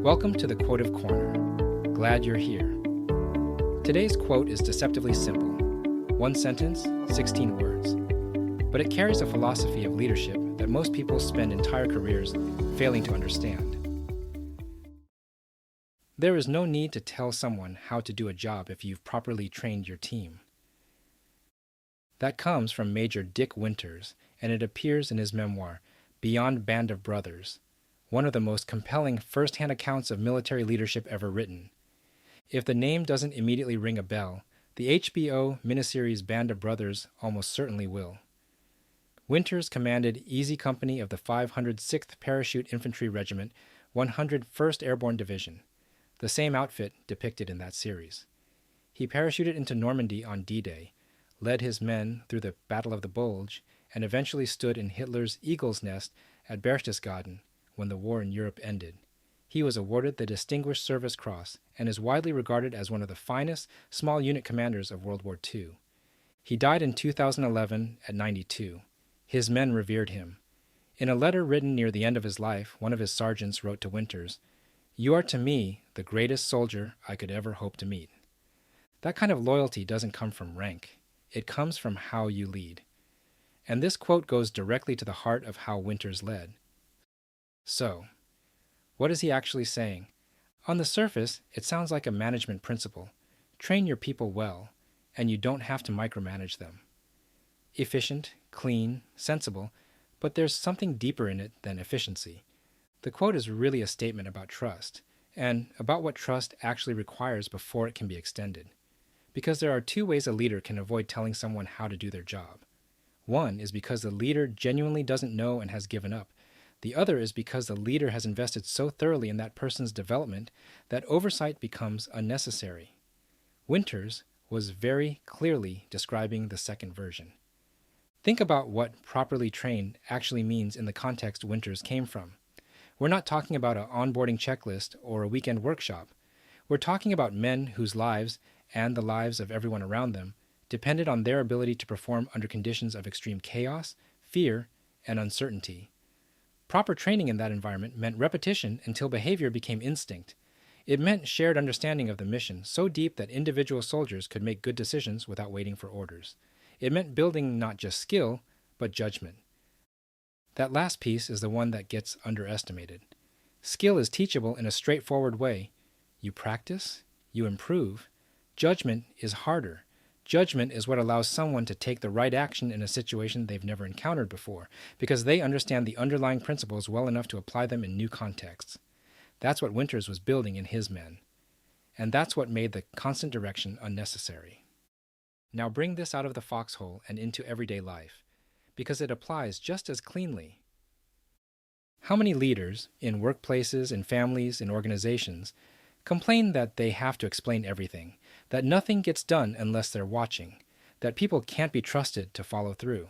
Welcome to the Quotive Corner. Glad you're here. Today's quote is deceptively simple. One sentence, 16 words. But it carries a philosophy of leadership that most people spend entire careers failing to understand. There is no need to tell someone how to do a job if you've properly trained your team. That comes from Major Dick Winters, and it appears in his memoir, Beyond Band of Brothers, one of the most compelling first-hand accounts of military leadership ever written. If the name doesn't immediately ring a bell, the HBO miniseries Band of Brothers almost certainly will. Winters commanded Easy Company of the 506th Parachute Infantry Regiment, 101st Airborne Division, the same outfit depicted in that series. He parachuted into Normandy on D-Day, led his men through the Battle of the Bulge, and eventually stood in Hitler's Eagle's Nest at Berchtesgaden when the war in Europe ended. He was awarded the Distinguished Service Cross and is widely regarded as one of the finest small unit commanders of World War II. He died in 2011 at 92. His men revered him. In a letter written near the end of his life, one of his sergeants wrote to Winters, "You are to me the greatest soldier I could ever hope to meet." That kind of loyalty doesn't come from rank. It comes from how you lead. And this quote goes directly to the heart of how Winters led. So, what is he actually saying? On the surface, it sounds like a management principle. Train your people well, and you don't have to micromanage them. Efficient, clean, sensible, but there's something deeper in it than efficiency. The quote is really a statement about trust, and about what trust actually requires before it can be extended. Because there are two ways a leader can avoid telling someone how to do their job. One is because the leader genuinely doesn't know and has given up. The other is because the leader has invested so thoroughly in that person's development that oversight becomes unnecessary. Winters was very clearly describing the second version. Think about what properly trained actually means in the context Winters came from. We're not talking about an onboarding checklist or a weekend workshop. We're talking about men whose lives, and the lives of everyone around them, depended on their ability to perform under conditions of extreme chaos, fear, and uncertainty. Proper training in that environment meant repetition until behavior became instinct. It meant shared understanding of the mission so deep that individual soldiers could make good decisions without waiting for orders. It meant building not just skill, but judgment. That last piece is the one that gets underestimated. Skill is teachable in a straightforward way. You practice, you improve. Judgment is harder. Judgment is what allows someone to take the right action in a situation they've never encountered before, because they understand the underlying principles well enough to apply them in new contexts. That's what Winters was building in his men. And that's what made the constant direction unnecessary. Now bring this out of the foxhole and into everyday life, because it applies just as cleanly. How many leaders, in workplaces, in families, in organizations, complain that they have to explain everything, that nothing gets done unless they're watching, that people can't be trusted to follow through?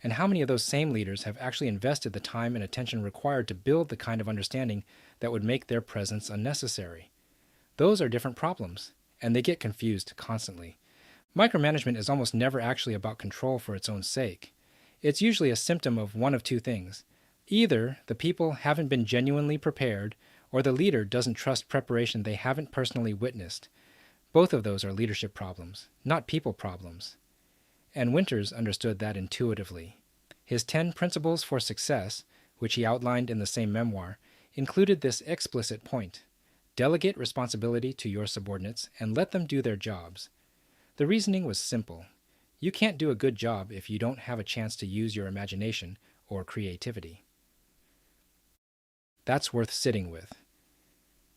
And how many of those same leaders have actually invested the time and attention required to build the kind of understanding that would make their presence unnecessary? Those are different problems, and they get confused constantly. Micromanagement is almost never actually about control for its own sake. It's usually a symptom of one of two things. Either the people haven't been genuinely prepared, or the leader doesn't trust preparation they haven't personally witnessed. Both of those are leadership problems, not people problems. And Winters understood that intuitively. His 10 principles for success, which he outlined in the same memoir, included this explicit point: delegate responsibility to your subordinates and let them do their jobs. The reasoning was simple. You can't do a good job if you don't have a chance to use your imagination or creativity. That's worth sitting with.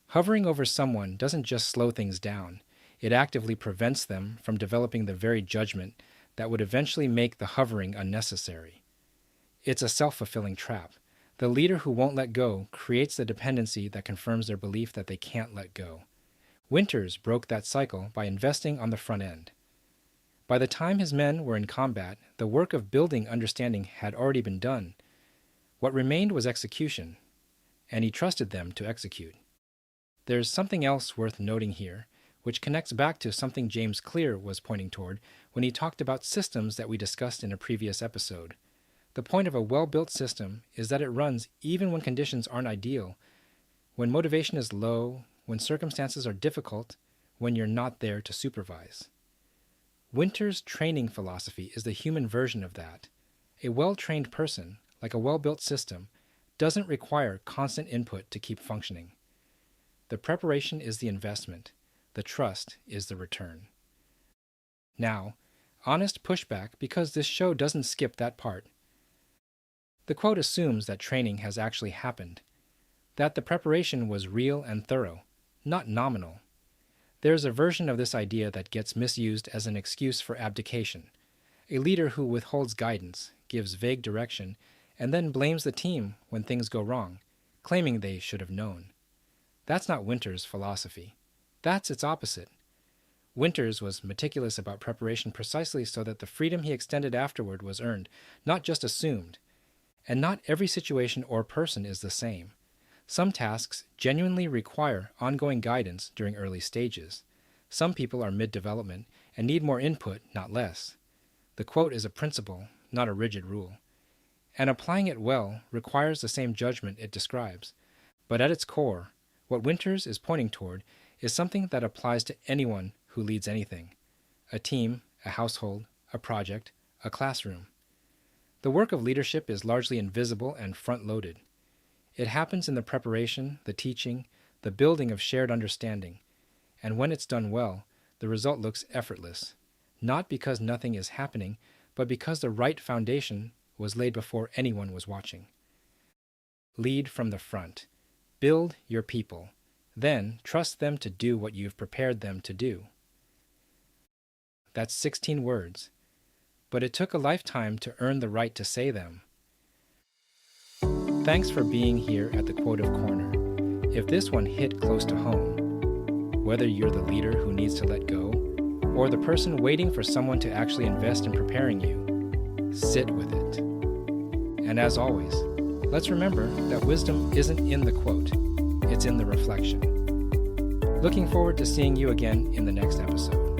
Hovering over someone doesn't just slow things down. It actively prevents them from developing the very judgment that would eventually make the hovering unnecessary. It's a self-fulfilling trap. The leader who won't let go creates the dependency that confirms their belief that they can't let go. Winters broke that cycle by investing on the front end. By the time his men were in combat, the work of building understanding had already been done. What remained was execution, and he trusted them to execute. There's something else worth noting here, which connects back to something James Clear was pointing toward when he talked about systems that we discussed in a previous episode. The point of a well-built system is that it runs even when conditions aren't ideal. when motivation is low, when circumstances are difficult, when you're not there to supervise. Winter's training philosophy is the human version of that. A well-trained person, like a well-built system, doesn't require constant input to keep functioning. The preparation is the investment. The trust is the return. Now, honest pushback because this show doesn't skip that part. The quote assumes that training has actually happened, that the preparation was real and thorough, not nominal. There's a version of this idea that gets misused as an excuse for abdication, a leader who withholds guidance, gives vague direction, and then blames the team when things go wrong, claiming they should have known. That's not Winter's philosophy. That's its opposite. Winters was meticulous about preparation precisely so that the freedom he extended afterward was earned, not just assumed. And not every situation or person is the same. Some tasks genuinely require ongoing guidance during early stages. Some people are mid-development and need more input, not less. The quote is a principle, not a rigid rule. And applying it well requires the same judgment it describes. But at its core, what Winters is pointing toward is something that applies to anyone who leads anything: a team, a household, a project, a classroom. The work of leadership is largely invisible and front-loaded. It happens in the preparation, the teaching, the building of shared understanding. And when it's done well, the result looks effortless, not because nothing is happening, but because the right foundation was laid before anyone was watching. Lead from the front. Build your people. Then trust them to do what you've prepared them to do. That's 16 words, but it took a lifetime to earn the right to say them. Thanks for being here at the Quotive Corner. If this one hit close to home, whether you're the leader who needs to let go, or the person waiting for someone to actually invest in preparing you, sit with it. And as always, let's remember that wisdom isn't in the quote, it's in the reflection. Looking forward to seeing you again in the next episode.